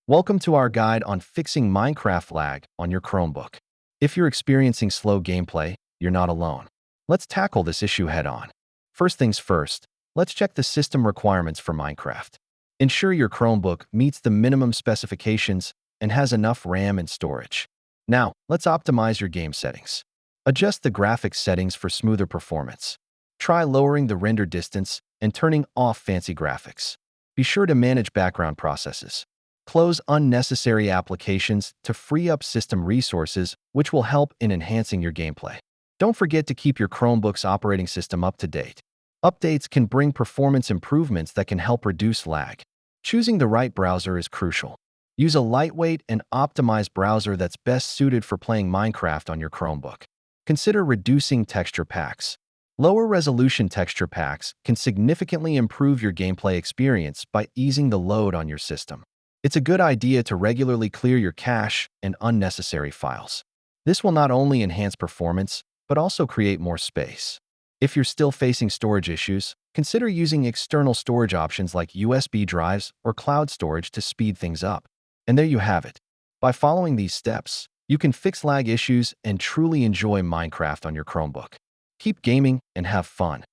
Welcome to our guide on fixing Minecraft lag on your Chromebook. If you're experiencing slow gameplay, you're not alone. Let's tackle this issue head-on. First things first, let's check the system requirements for Minecraft. Ensure your Chromebook meets the minimum specifications and has enough RAM and storage. Now, let's optimize your game settings. Adjust the graphics settings for smoother performance. Try lowering the render distance and turning off fancy graphics. Be sure to manage background processes. Close unnecessary applications to free up system resources, which will help in enhancing your gameplay. Don't forget to keep your Chromebook's operating system up to date. Updates can bring performance improvements that can help reduce lag. Choosing the right browser is crucial. Use a lightweight and optimized browser that's best suited for playing Minecraft on your Chromebook. Consider reducing texture packs. Lower resolution texture packs can significantly improve your gameplay experience by easing the load on your system. It's a good idea to regularly clear your cache and unnecessary files. This will not only enhance performance, but also create more space. If you're still facing storage issues, consider using external storage options like USB drives or cloud storage to speed things up. And there you have it. By following these steps, you can fix lag issues and truly enjoy Minecraft on your Chromebook. Keep gaming and have fun.